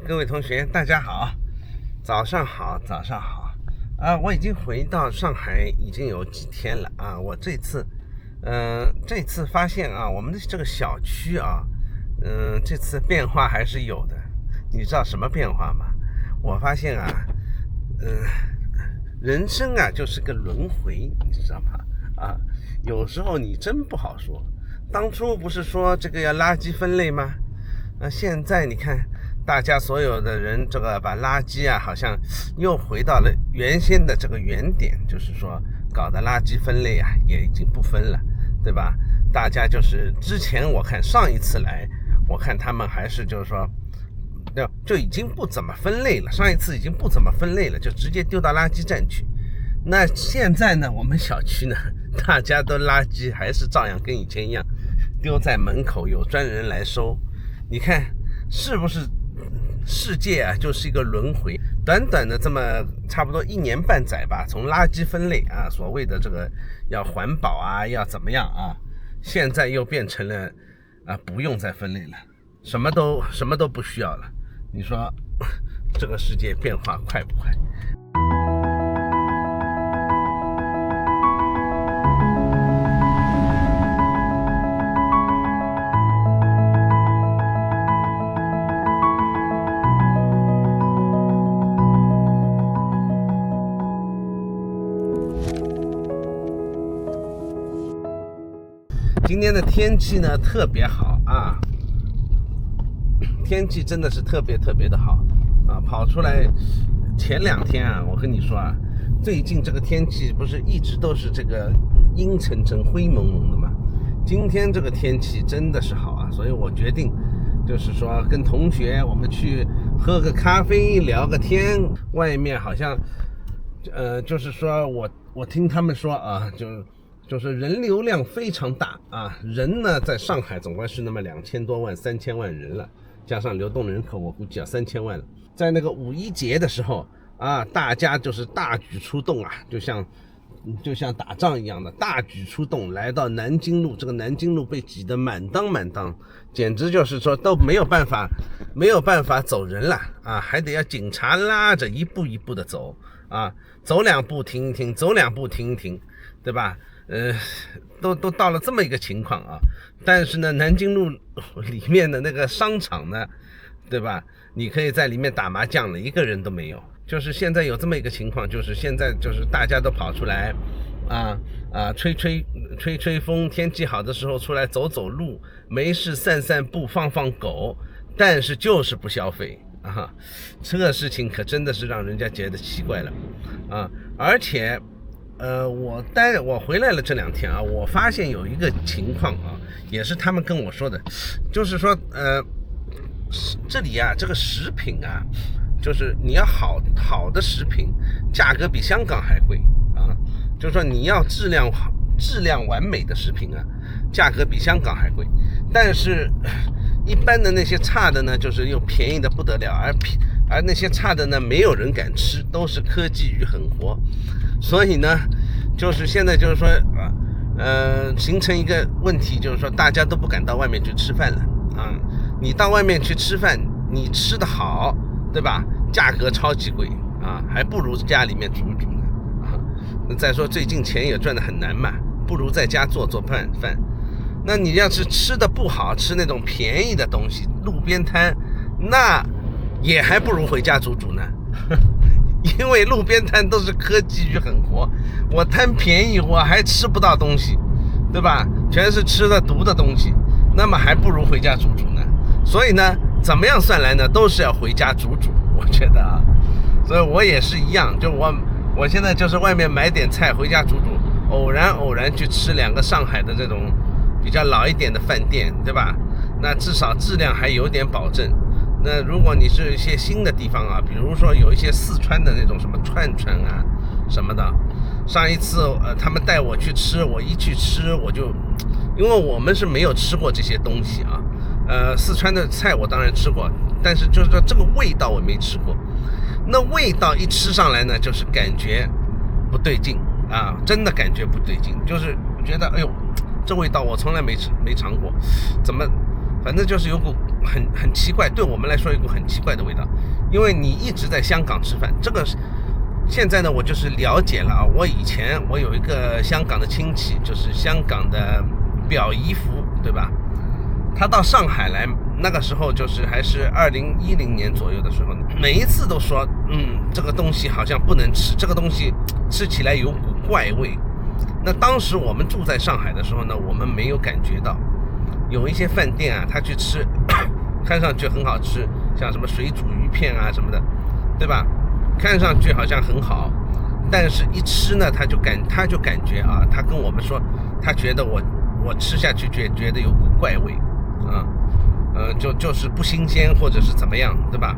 各位同学，大家好，早上好，早上好我已经回到上海已经有几天了啊。我这次发现啊，我们的这个小区啊，这次变化还是有的。你知道什么变化吗？我发现啊，人生啊就是个轮回，你知道吗？啊，有时候你真不好说。当初不是说这个要垃圾分类吗？现在你看，大家所有的人这个把垃圾啊，好像又回到了原先的这个原点，就是说搞的垃圾分类啊，也已经不分了，对吧？大家就是之前我看上一次来，我看他们还是就是说，就已经不怎么分类了。上一次已经不怎么分类了，就直接丢到垃圾站去。那现在呢，我们小区呢，大家都垃圾还是照样跟以前一样，丢在门口，有专人来收。你看是不是世界啊就是一个轮回？短短的这么差不多1年半载吧，从垃圾分类啊，所谓的这个要环保啊，要怎么样啊，现在又变成了不用再分类了，什么都不需要了。你说这个世界变化快不快？今天的天气呢特别好啊，天气真的是特别的好啊！跑出来前2天啊，我跟你说啊，最近这个天气不是一直都是这个阴沉沉、灰蒙蒙的吗？今天这个天气真的是好啊，所以我决定就是说跟同学我们去喝个咖啡，聊个天。外面好像就是说我听他们说啊，就是人流量非常大啊，人呢在上海总归是那么2000多万、3000万人了，加上流动人口，我估计3000万了。在那个5·1节的时候啊，大家就是大举出动啊，就像打仗一样的大举出动，来到南京路。这个南京路被挤得满当，简直就是说都没有办法走人了啊，还得要警察拉着一步一步的走啊，走2步停一停，走2步停一停，对吧？都到了这么一个情况啊。但是呢，南京路里面的那个商场呢，对吧？你可以在里面打麻将了，一个人都没有。就是现在有这么一个情况，就是现在就是大家都跑出来吹风，天气好的时候出来走路，没事散步，放狗，但是就是不消费啊。这个事情可真的是让人家觉得奇怪了啊。而且我回来了这2天啊，我发现有一个情况啊，也是他们跟我说的，就是说这里啊这个食品啊，就是你要好的食品，价格比香港还贵啊。就是说你要质量完美的食品啊，价格比香港还贵。但是一般的那些差的呢，就是又便宜的不得了，而那些差的呢，没有人敢吃，都是科技与狠活。所以呢，就是现在就是说形成一个问题，就是说大家都不敢到外面去吃饭了啊。你到外面去吃饭，你吃得好，对吧？价格超级贵啊，还不如家里面煮呢啊。再说最近钱也赚得很难嘛，不如在家做饭。那你要是吃的不好，吃那种便宜的东西，路边摊，那也还不如回家煮呢。因为路边摊都是科技与狠活，我贪便宜我还吃不到东西，对吧？全是吃的毒的东西，那么还不如回家煮呢。所以呢，怎么样算来呢，都是要回家煮，我觉得啊。所以我也是一样，就我现在就是外面买点菜回家煮，偶然去吃2个上海的这种比较老一点的饭店，对吧？那至少质量还有点保证。那如果你是一些新的地方啊，比如说有一些四川的那种什么串啊什么的，上一次他们带我去吃，我一去吃我就，因为我们是没有吃过这些东西啊，四川的菜我当然吃过，但是就是说这个味道我没吃过。那味道一吃上来呢，就是感觉不对劲啊，真的感觉不对劲，就是觉得哎呦，这味道我从来没尝过，怎么反正就是有股很奇怪，对我们来说有股很奇怪的味道，因为你一直在香港吃饭，这个现在呢我就是了解了啊，我以前我有一个香港的亲戚，就是香港的表姨夫，对吧？他到上海来，那个时候就是还是2010年左右的时候，每一次都说，这个东西好像不能吃，这个东西吃起来有股怪味。那当时我们住在上海的时候呢，我们没有感觉到。有一些饭店啊，他去吃，看上去很好吃，像什么水煮鱼片啊什么的，对吧？看上去好像很好，但是一吃呢，他就感觉啊，他跟我们说，他觉得我吃下去觉得有股怪味。就是不新鲜或者是怎么样，对吧？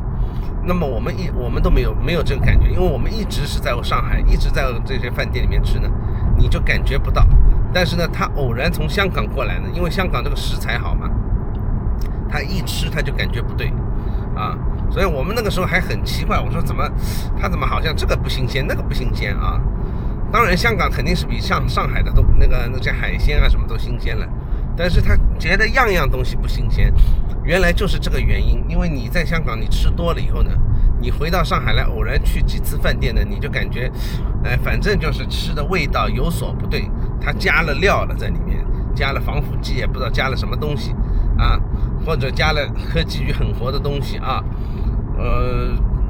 那么我们都没有这个感觉，因为我们一直是在上海，一直在这些饭店里面吃呢，你就感觉不到。但是呢，他偶然从香港过来呢，因为香港这个食材好嘛，他一吃他就感觉不对啊，所以我们那个时候还很奇怪，我说他怎么好像这个不新鲜，那个不新鲜啊？当然，香港肯定是比上海的都那些海鲜啊什么都新鲜了。但是他觉得样样东西不新鲜，原来就是这个原因。因为你在香港你吃多了以后呢，你回到上海来偶然去几次饭店呢，你就感觉，反正就是吃的味道有所不对，他加了料了在里面，加了防腐剂，也不知道加了什么东西啊，或者加了科技与狠活的东西啊，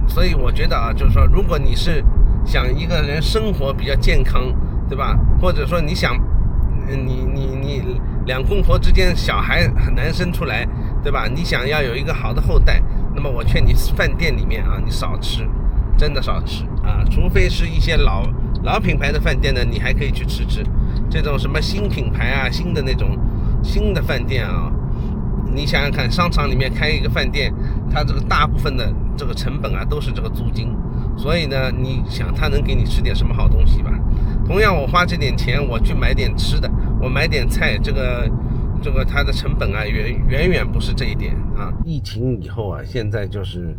所以我觉得啊，就是说，如果你是想一个人生活比较健康，对吧？或者说你想，你两公婆之间小孩很难生出来，对吧？你想要有一个好的后代，那么我劝你饭店里面啊，你少吃，真的少吃啊，除非是一些老品牌的饭店呢，你还可以去吃这种什么新品牌啊，新的饭店啊，你想想看，商场里面开一个饭店，它这个大部分的这个成本啊都是这个租金，所以呢，你想他能给你吃点什么好东西吧？同样我花这点钱我去买点吃的，我买点菜，这个它的成本啊远远不是这一点啊。疫情以后啊，现在就是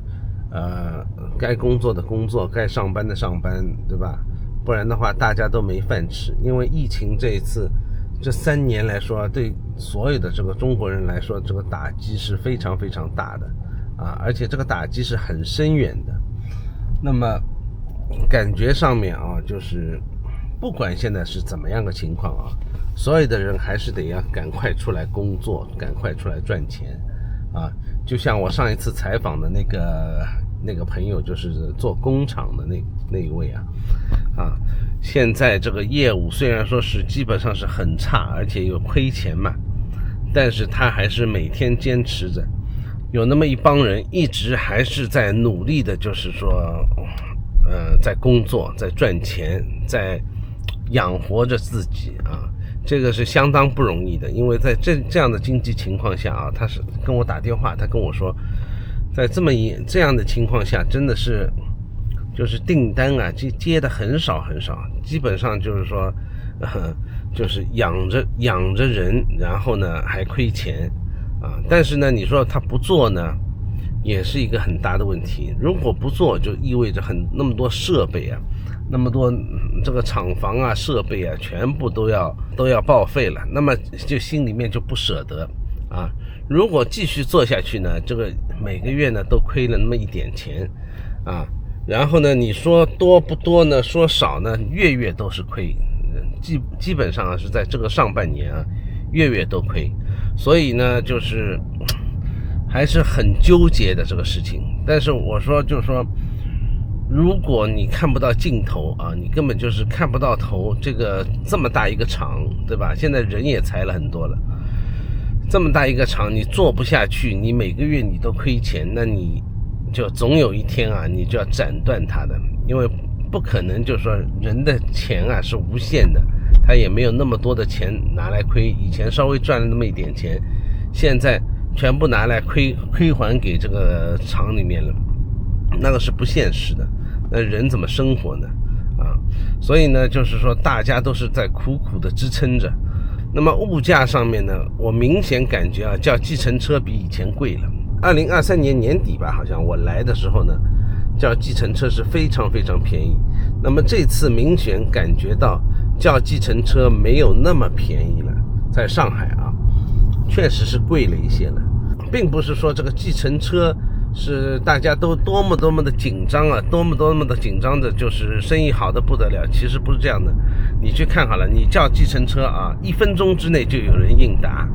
该工作的工作，该上班的上班，对吧？不然的话大家都没饭吃。因为疫情这3年来说，对所有的这个中国人来说，这个打击是非常非常大的啊，而且这个打击是很深远的。那么感觉上面啊，就是不管现在是怎么样的情况啊，所有的人还是得要赶快出来工作，赶快出来赚钱啊。就像我上一次采访的那个朋友，就是做工厂的那一位啊，现在这个业务虽然说是基本上是很差，而且有亏钱嘛，但是他还是每天坚持着。有那么一帮人一直还是在努力的，就是说在工作，在赚钱，在养活着自己啊，这个是相当不容易的。因为在这样的经济情况下啊，他是跟我打电话，他跟我说，在这样的情况下，真的是就是订单啊接的很少很少，基本上就是说就是养着人，然后呢还亏钱啊。但是呢，你说他不做呢，也是一个很大的问题。如果不做，就意味着那么多设备啊，那么多这个厂房啊、设备啊，全部都要报废了，那么就心里面就不舍得啊。如果继续做下去呢，这个每个月呢都亏了那么一点钱啊。然后呢，你说多不多呢？说少呢，月都是亏，基本上是在这个上半年啊，月都亏。所以呢，就是还是很纠结的这个事情。但是我说，就是说，如果你看不到尽头啊，你根本就是看不到头。这么大一个厂，对吧？现在人也裁了很多了，这么大一个厂你做不下去，你每个月你都亏钱，那你就总有一天啊，你就要斩断它的。因为不可能就是说人的钱啊是无限的，他也没有那么多的钱拿来亏。以前稍微赚了那么一点钱，现在全部拿来亏还给这个厂里面了，那个是不现实的。那人怎么生活呢？所以呢，就是说大家都是在苦苦的支撑着。那么物价上面呢，我明显感觉啊，叫计程车比以前贵了。2023年年底吧，好像我来的时候呢，叫计程车是非常非常便宜。那么这次明显感觉到叫计程车没有那么便宜了，在上海啊，确实是贵了一些了。并不是说这个计程车是大家都多么的紧张啊，多么的紧张的，就是生意好的不得了。其实不是这样的，你去看好了，你叫计程车啊，1分钟之内就有人应答，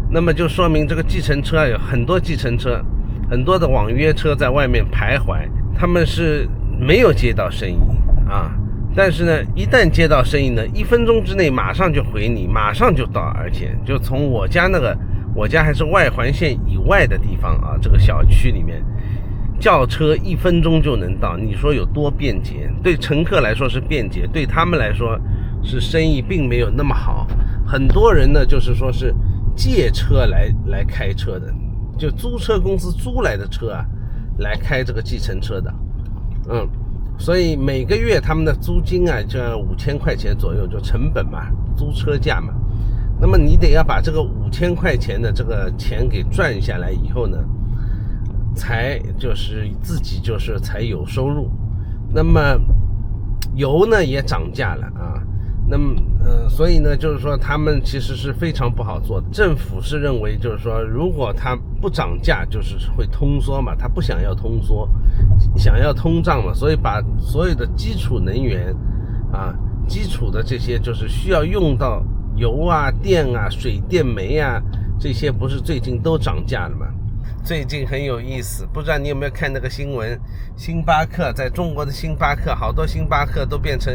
那么就说明这个计程车有很多计程车，很多的网约车在外面徘徊，他们是没有接到生意啊。但是呢，一旦接到生意呢，1分钟之内马上就回你，马上就到，而且就从我家还是外环线以外的地方啊，这个小区里面叫车1分钟就能到，你说有多便捷？对乘客来说是便捷，对他们来说是生意并没有那么好。很多人呢就是说是借车来开车的，就租车公司租来的车啊来开这个计程车的，所以每个月他们的租金啊就5000块钱左右，就成本嘛，租车价嘛。那么你得要把这个5000块钱的这个钱给赚下来以后呢，才就是自己就是才有收入。那么油呢也涨价了啊，那么所以呢就是说他们其实是非常不好做的。政府是认为就是说如果它不涨价就是会通缩嘛，他不想要通缩，想要通胀嘛，所以把所有的基础能源啊，基础的这些就是需要用到油啊、电啊、水电煤啊，这些不是最近都涨价了吗？最近很有意思，不知道你有没有看那个新闻，星巴克在中国的星巴克，好多星巴克都变成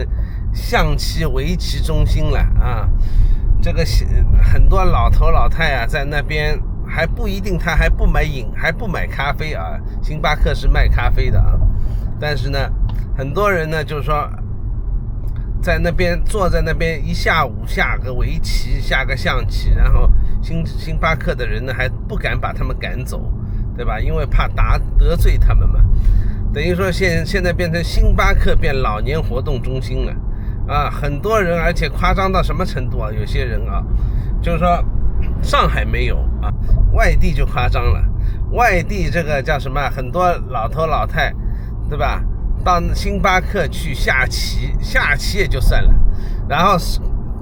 象棋、围棋中心了啊！这个很多老头老太啊，在那边还不一定，他还不买咖啡啊，星巴克是卖咖啡的啊，但是呢，很多人呢就是说，在那边坐在那边一下午下个围棋，下个象棋，然后星巴克的人呢还不敢把他们赶走，对吧？因为怕得罪他们嘛。等于说现在变成星巴克变老年活动中心了啊！很多人，而且夸张到什么程度啊？有些人啊，就是说上海没有啊，外地就夸张了。外地这个叫什么？很多老头老太，对吧？到星巴克去下棋也就算了，然后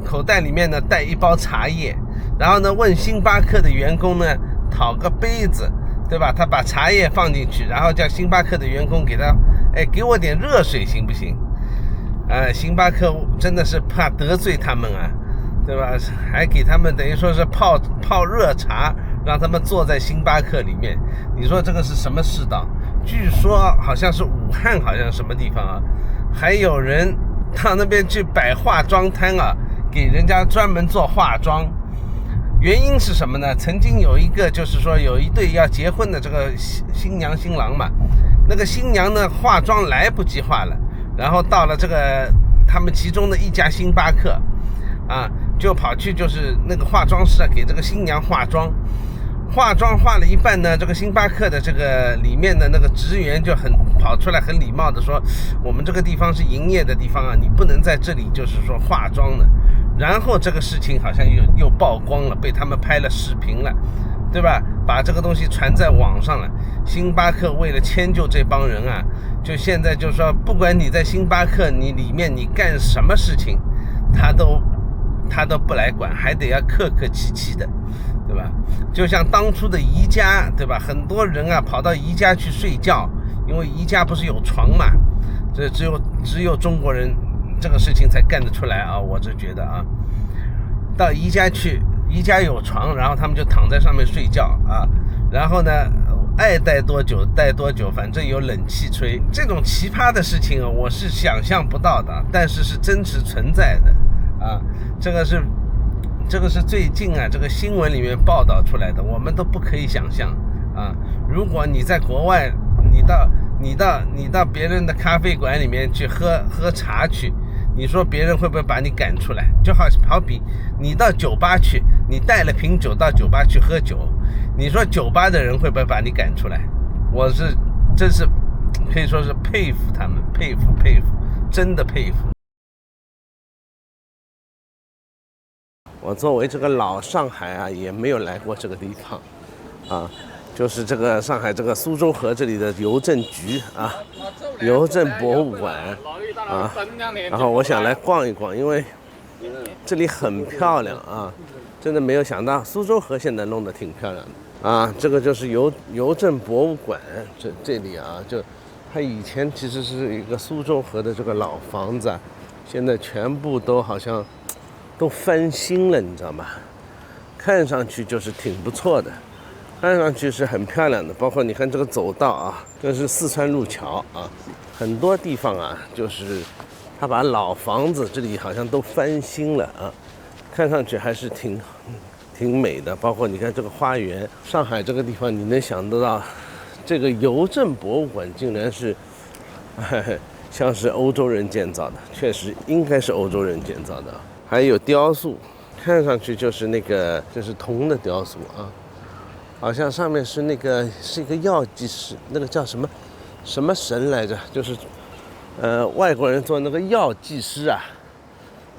口袋里面呢带一包茶叶，然后呢问星巴克的员工呢讨个杯子，对吧？他把茶叶放进去，然后叫星巴克的员工给他，给我点热水行不行？星巴克真的是怕得罪他们啊，对吧？还给他们等于说是泡热茶，让他们坐在星巴克里面，你说这个是什么世道？据说好像是武汉，好像什么地方啊，还有人到那边去摆化妆摊啊，给人家专门做化妆。原因是什么呢？曾经有一个就是说有一对要结婚的这个新娘新郎嘛，那个新娘呢化妆来不及化了，然后到了这个他们其中的一家星巴克啊，就跑去就是那个化妆师啊给这个新娘化妆化了一半呢，这个星巴克的这个里面的那个职员就跑出来很礼貌的说，我们这个地方是营业的地方啊，你不能在这里就是说化妆的。然后这个事情好像又曝光了，被他们拍了视频了，对吧？把这个东西传在网上了。星巴克为了迁就这帮人啊，就现在就说不管你在星巴克你里面你干什么事情，他都不来管，还得要客气气的，对吧？就像当初的宜家，对吧？很多人啊跑到宜家去睡觉，因为宜家不是有床嘛，这只有中国人这个事情才干得出来啊！我是觉得啊，到宜家去，宜家有床，然后他们就躺在上面睡觉啊，然后呢爱待多久待多久，反正有冷气吹。这种奇葩的事情啊，我是想象不到的，但是是真实存在的啊！这个是最近啊这个新闻里面报道出来的，我们都不可以想象啊！如果你在国外，你到别人的咖啡馆里面去喝茶去，你说别人会不会把你赶出来？就好比你到酒吧去，你带了瓶酒到酒吧去喝酒，你说酒吧的人会不会把你赶出来？我是真是可以说是佩服他们，佩服，真的佩服。我作为这个老上海啊，也没有来过这个地方啊，就是这个上海这个苏州河这里的邮政局啊，邮政博物馆啊，然后我想来逛一逛，因为这里很漂亮啊，真的没有想到苏州河现在弄得挺漂亮的。啊，这个就是邮政博物馆，这里啊，就它以前其实是一个苏州河的这个老房子啊，现在全部都好像都翻新了，你知道吗？看上去就是挺不错的，看上去是很漂亮的。包括你看这个走道啊，这是四川路桥啊，很多地方啊，就是它把老房子这里好像都翻新了啊，看上去还是挺美的。包括你看这个花园，上海这个地方，你能想得到，这个邮政博物馆竟然是，像是欧洲人建造的，确实应该是欧洲人建造的。还有雕塑，看上去就是那个就是铜的雕塑啊，好像上面是一个药剂师，那个叫什么神来着？就是外国人做那个药剂师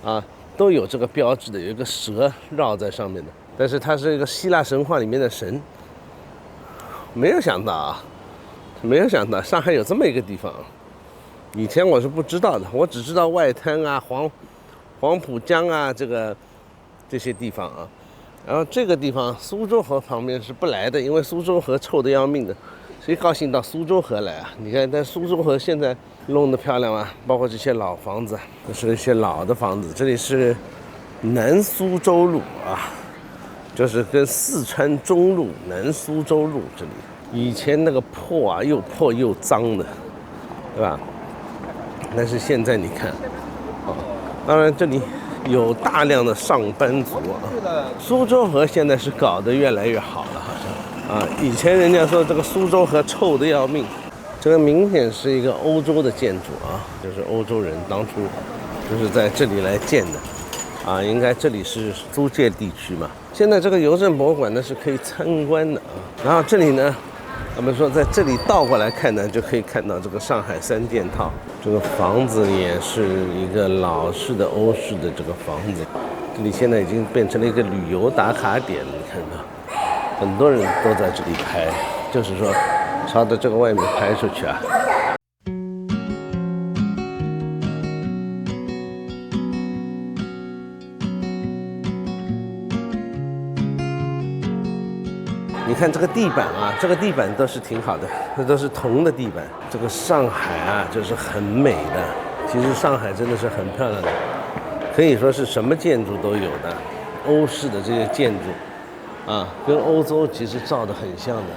啊，都有这个标志的，有一个蛇绕在上面的。但是它是一个希腊神话里面的神，没有想到上海有这么一个地方，以前我是不知道的，我只知道外滩啊、黄浦江啊这些地方啊。然后这个地方苏州河旁边是不来的，因为苏州河臭得要命的，谁高兴到苏州河来啊？你看，但苏州河现在弄得漂亮啊，包括这些老房子，这是一些老的房子。这里是南苏州路啊，就是跟四川中路、南苏州路这里，以前那个破啊，又破又脏的，对吧？但是现在你看，当然这里有大量的上班族啊。苏州河现在是搞得越来越好了，好像啊。以前人家说这个苏州河臭得要命，这个明显是一个欧洲的建筑啊，就是欧洲人当初就是在这里来建的啊。应该这里是租界地区嘛。现在这个邮政博物馆呢是可以参观的啊。然后这里呢，我们说在这里倒过来看呢，就可以看到这个上海三件套。这个房子也是一个老式的欧式的这个房子，这里现在已经变成了一个旅游打卡点，你看到很多人都在这里拍，就是说朝着这个外面拍出去啊。你看这个地板啊，这个地板都是挺好的，这都是铜的地板。这个上海啊，就是很美的。其实上海真的是很漂亮的，可以说是什么建筑都有的。欧式的这些建筑啊，跟欧洲其实造得很像的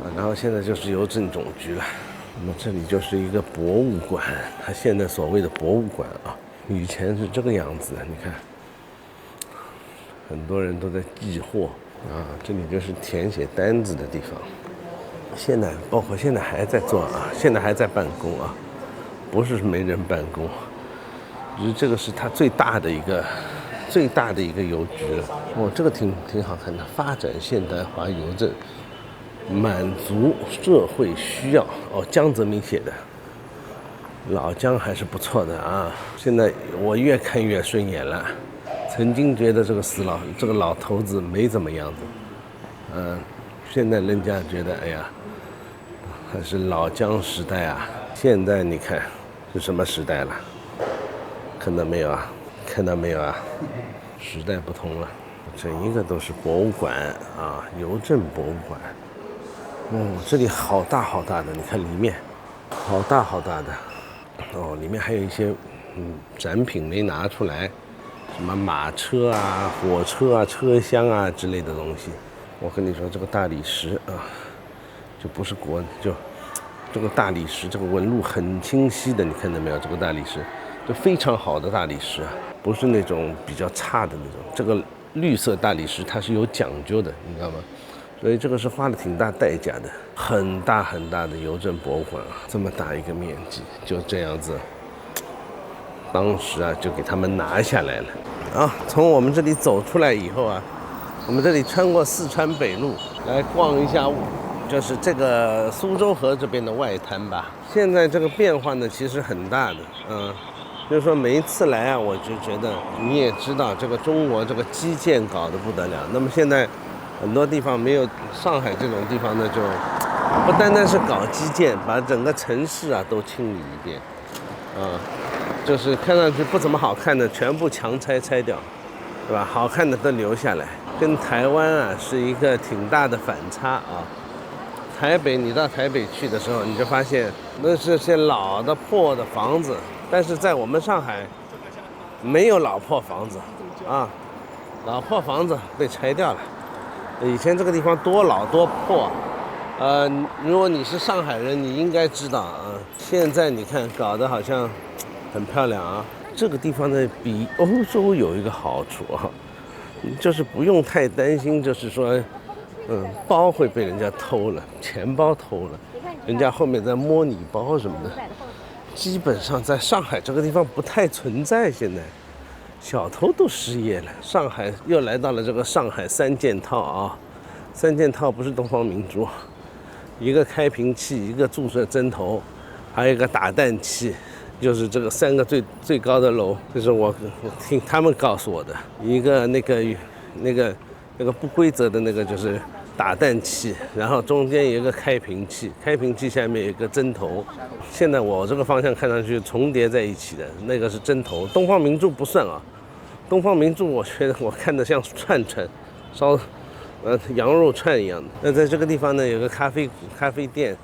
啊。然后现在就是邮政总局了。那么这里就是一个博物馆，它现在所谓的博物馆啊，以前是这个样子的。你看，很多人都在寄货。啊，这里就是填写单子的地方。现在包括现在还在做啊，现在还在办公啊，不是没人办公。就是这个是它最大的一个邮局了。哦，这个挺好看的，发展现代化邮政，满足社会需要。哦，江泽民写的，老江还是不错的啊。现在我越看越顺眼了。曾经觉得这个老头子没怎么样子，现在人家觉得，哎呀，还是老江时代啊。现在你看是什么时代了？看到没有啊？时代不同了，整一个都是博物馆啊，邮政博物馆。这里好大的，你看里面，好大的。哦，里面还有一些展品没拿出来。什么马车啊、火车啊、车厢啊之类的东西。我跟你说，这个大理石啊，就不是就这个大理石，这个纹路很清晰的，你看到没有？这个大理石就非常好的大理石啊，不是那种比较差的那种。这个绿色大理石它是有讲究的，你知道吗？所以这个是花了挺大代价的，很大的邮政博物馆啊，这么大一个面积，就这样子。当时啊，就给他们拿下来了啊。从我们这里走出来以后啊，我们这里穿过四川北路来逛一下，就是这个苏州河这边的外滩吧。现在这个变化呢，其实很大的，就是说每一次来啊，我就觉得你也知道，这个中国这个基建搞得不得了。那么现在很多地方没有上海这种地方呢，就不单单是搞基建，把整个城市啊都清理一遍，就是看上去不怎么好看的全部强拆掉，对吧？好看的都留下来。跟台湾啊是一个挺大的反差啊。台北，你到台北去的时候，你就发现那是些老的破的房子，但是在我们上海没有老破房子啊，老破房子被拆掉了。以前这个地方多老多破，如果你是上海人，你应该知道啊。现在你看搞得好像很漂亮啊。这个地方呢，比欧洲有一个好处啊，就是不用太担心，就是说。包会被人家偷了，钱包偷了，人家后面在摸你包什么的，基本上在上海这个地方不太存在。现在小偷都失业了，上海又来到了这个上海三件套啊，三件套不是东方明珠，一个开瓶器，一个注射针头，还有一个打蛋器，就是这个三个最高的楼，这是我听他们告诉我的。一个那个不规则的那个就是打蛋器，然后中间有一个开瓶器，开瓶器下面有一个针头。现在我这个方向看上去重叠在一起的那个是针头，东方明珠不算啊。东方明珠我觉得我看得像串烧羊肉串一样的。那在这个地方呢有个咖啡店，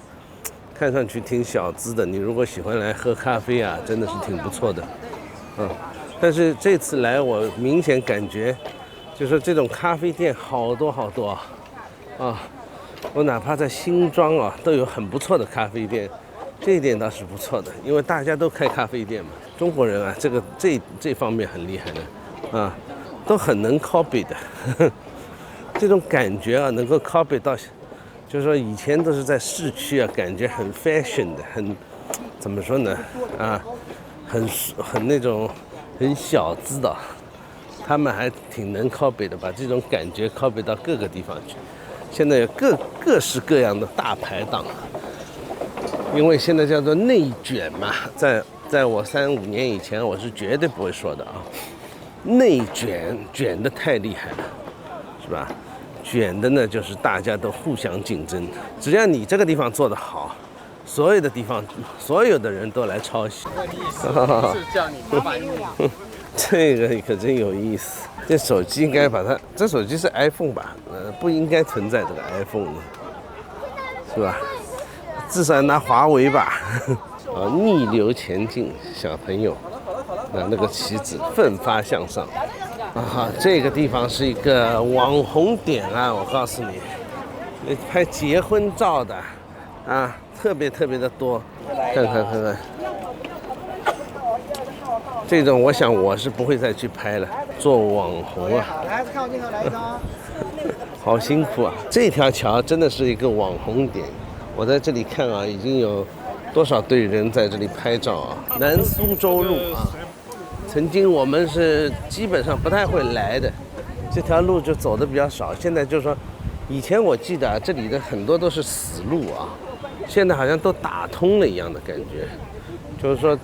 看上去挺小资的，你如果喜欢来喝咖啡啊，真的是挺不错的。但是这次来我明显感觉就是这种咖啡店好多啊，我哪怕在新庄啊都有很不错的咖啡店，这一点倒是不错的，因为大家都开咖啡店嘛。中国人啊，这方面很厉害的啊，都很能 copy 的，这种感觉啊能够 copy 到，就是说以前都是在市区啊，感觉很 fashion 的，很怎么说呢啊，很那种很小资的。他们还挺能 copy 的，把这种感觉 copy 到各个地方去。现在有各式各样的大排档，因为现在叫做内卷嘛，在我3-5年以前，我是绝对不会说的啊。内卷的太厉害了，是吧？卷的呢，就是大家都互相竞争，只要你这个地方做得好，所有的地方所有的人都来抄袭。是叫你麻烦你。这个可真有意思，这手机应该把它，这手机是 iPhone 吧？不应该存在这个 iPhone 的，是吧？至少拿华为吧。逆流前进，小朋友，那个旗子奋发向上。这个地方是一个网红点啊，我告诉你，拍结婚照的啊，特别的多，看。这种我想我是不会再去拍了，做网红啊，来看我镜头来一张，好辛苦啊！这条桥真的是一个网红点，我在这里看啊，已经有多少队人在这里拍照啊。南苏州路啊，曾经我们是基本上不太会来的，这条路就走的比较少。现在就是说，以前我记得啊，这里的很多都是死路啊，现在好像都打通了一样的感觉，就是说，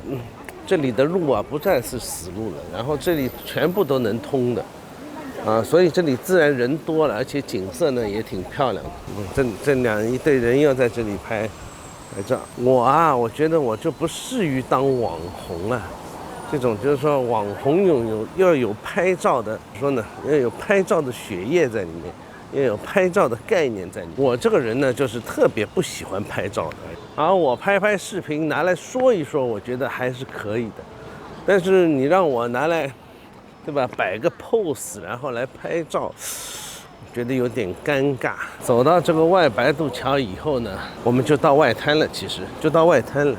这里的路啊不再是死路了，然后这里全部都能通的，所以这里自然人多了，而且景色呢也挺漂亮的。这一队人又在这里拍照，我觉得我就不适于当网红了。这种就是说网红要有拍照的，说呢要有拍照的血液在里面，要有拍照的概念在里面。我这个人呢就是特别不喜欢拍照的。然后我拍视频拿来说一说，我觉得还是可以的。但是你让我拿来，对吧，摆个 pose 然后来拍照，觉得有点尴尬。走到这个外白渡桥以后呢，我们就到外滩了，其实就到外滩了。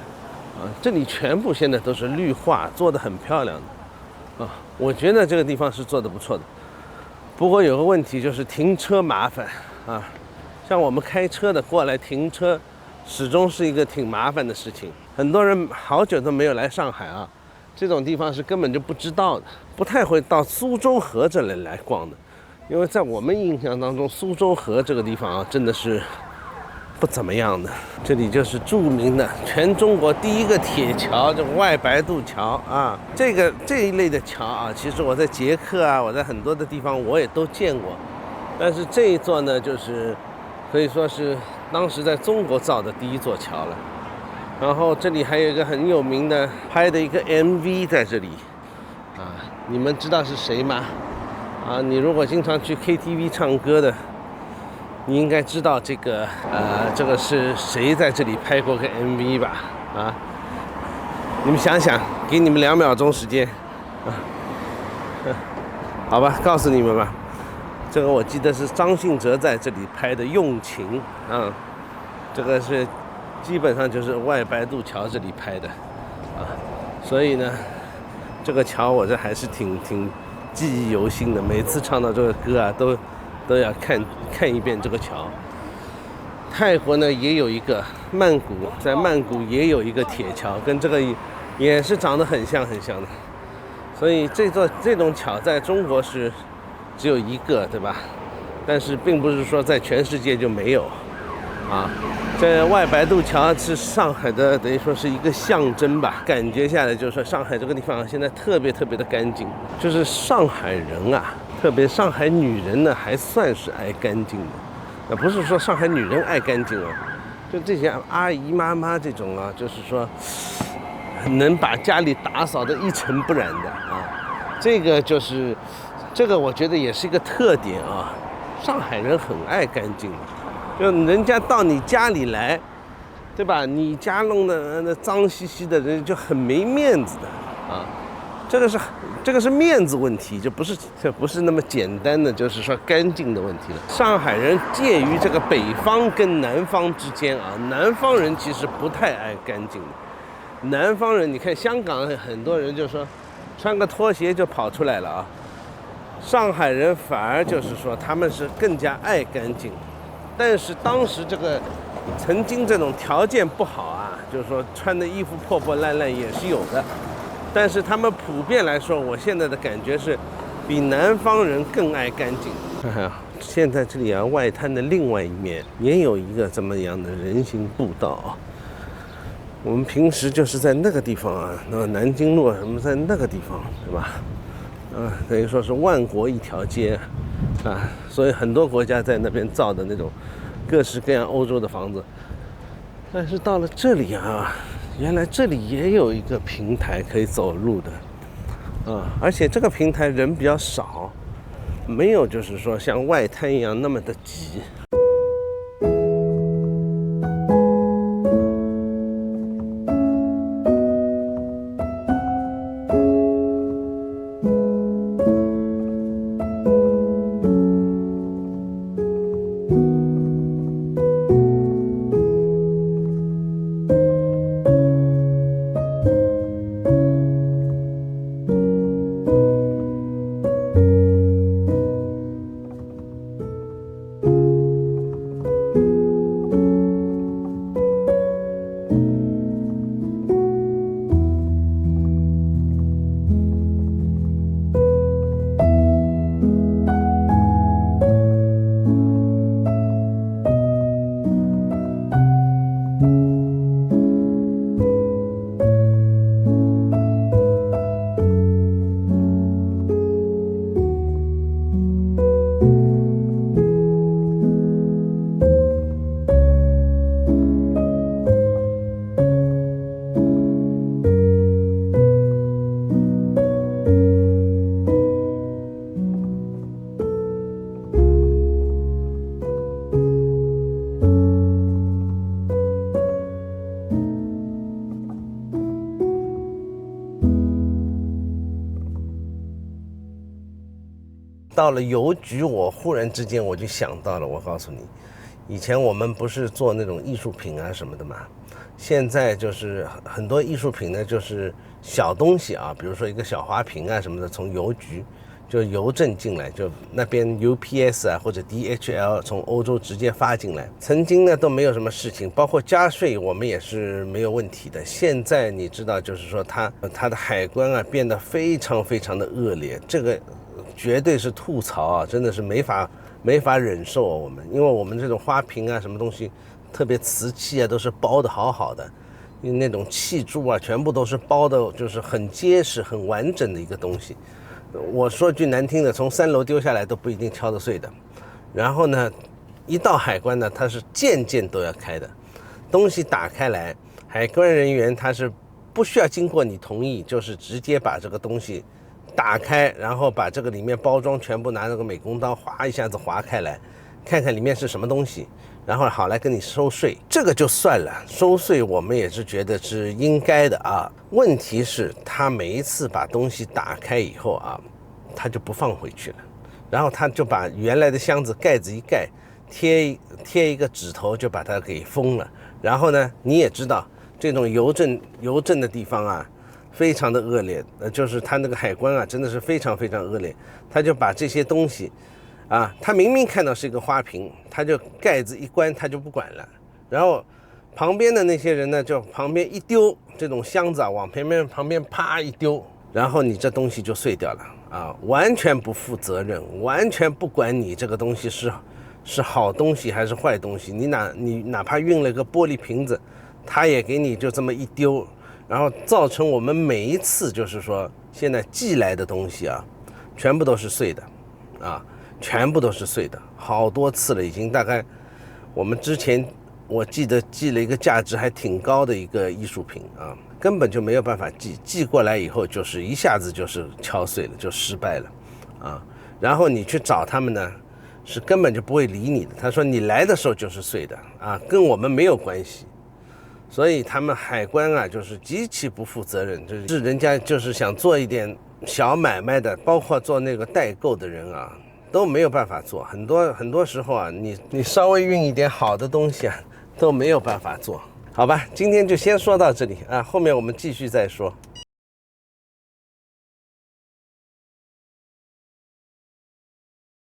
这里全部现在都是绿化，做得很漂亮的。我觉得这个地方是做得不错的。不过有个问题就是停车麻烦啊，像我们开车的过来停车，始终是一个挺麻烦的事情。很多人好久都没有来上海啊，这种地方是根本就不知道的，不太会到苏州河这里来逛的。因为在我们印象当中，苏州河这个地方啊，真的是不怎么样的。这里就是著名的全中国第一个铁桥，这个外白渡桥啊。这一类的桥啊，其实我在捷克啊，我在很多的地方我也都见过，但是这一座呢，就是可以说是当时在中国造的第一座桥了。然后这里还有一个很有名的拍的一个 MV 在这里啊，你们知道是谁吗？啊，你如果经常去 KTV 唱歌的，你应该知道这个这个是谁在这里拍过个 MV 吧？啊，你们想想，给你们2秒钟时间，好吧，告诉你们吧，这个我记得是张信哲在这里拍的《用情》啊，这个是基本上就是外白渡桥这里拍的啊，所以呢，这个桥我这还是挺记忆犹新的，每次唱到这个歌啊，都要看一遍这个桥。泰国呢也有一个曼谷，在曼谷也有一个铁桥，跟这个也是长得很像的。所以这种桥在中国是只有一个，对吧？但是并不是说在全世界就没有啊。这外白渡桥是上海的，等于说是一个象征吧。感觉下来就是说，上海这个地方现在特别的干净，就是上海人啊，特别上海女人呢，还算是爱干净的。不是说上海女人爱干净啊，就这些阿姨妈妈这种啊，就是说能把家里打扫得一尘不染的啊，这个我觉得也是一个特点啊。上海人很爱干净，就人家到你家里来，对吧？你家弄得那脏兮兮的，人就很没面子的啊。这个是面子问题，这不是那么简单的，就是说干净的问题了。上海人介于这个北方跟南方之间啊，南方人其实不太爱干净的。南方人，你看香港很多人就说穿个拖鞋就跑出来了啊，上海人反而就是说他们是更加爱干净。但是当时这个曾经这种条件不好啊，就是说穿的衣服破破烂烂也是有的。但是他们普遍来说，我现在的感觉是比南方人更爱干净。现在这里啊，外滩的另外一面也有一个这么样的人行步道啊。我们平时就是在那个地方啊，那南京路什么在那个地方，对吧？等于说是万国一条街啊，所以很多国家在那边造的那种各式各样欧洲的房子。但是到了这里啊，原来这里也有一个平台可以走路的啊，而且这个平台人比较少，没有就是说像外滩一样那么的挤。到了邮局，我忽然之间我就想到了，我告诉你，以前我们不是做那种艺术品啊什么的嘛，现在就是很多艺术品呢，就是小东西啊，比如说一个小花瓶啊什么的，从邮局就邮政进来，就那边 UPS 啊或者 DHL 从欧洲直接发进来。曾经呢都没有什么事情，包括加税我们也是没有问题的。现在你知道，就是说它的海关啊变得非常的恶劣，这个绝对是吐槽啊，真的是没法忍受啊我们，因为我们这种花瓶啊什么东西，特别瓷器啊都是包的好的，因为那种器珠啊全部都是包的，就是很结实很完整的一个东西。我说句难听的，从3楼丢下来都不一定敲得碎的。然后呢，一到海关呢，它是件都要开的，东西打开来，海关人员他是不需要经过你同意，就是直接把这个东西打开，然后把这个里面包装全部拿那个美工刀划一下子划开来，看看里面是什么东西，然后好来跟你收税，这个就算了。收税我们也是觉得是应该的啊。问题是他每一次把东西打开以后啊，他就不放回去了，然后他就把原来的箱子盖子一盖，贴一个纸头就把它给封了。然后呢，你也知道这种邮政的地方啊，非常的恶劣，就是他那个海关啊，真的是非常非常恶劣。他就把这些东西啊，他明明看到是一个花瓶，他就盖子一关，他就不管了。然后旁边的那些人呢，就旁边一丢这种箱子啊，往旁边啪一丢，然后你这东西就碎掉了啊，完全不负责任，完全不管你这个东西是好东西还是坏东西。你哪怕运了个玻璃瓶子，他也给你就这么一丢，然后造成我们每一次就是说现在寄来的东西啊，全部都是碎的啊，全部都是碎的，好多次了已经。大概我们之前我记得寄了一个价值还挺高的一个艺术品啊，根本就没有办法寄过来以后就是一下子就是敲碎了，就失败了啊。然后你去找他们呢，是根本就不会理你的。他说你来的时候就是碎的啊，跟我们没有关系。所以他们海关啊，就是极其不负责任，就是人家就是想做一点小买卖的，包括做那个代购的人啊，都没有办法做。很多时候啊，你稍微运一点好的东西啊，都没有办法做。好吧，今天就先说到这里啊，后面我们继续再说。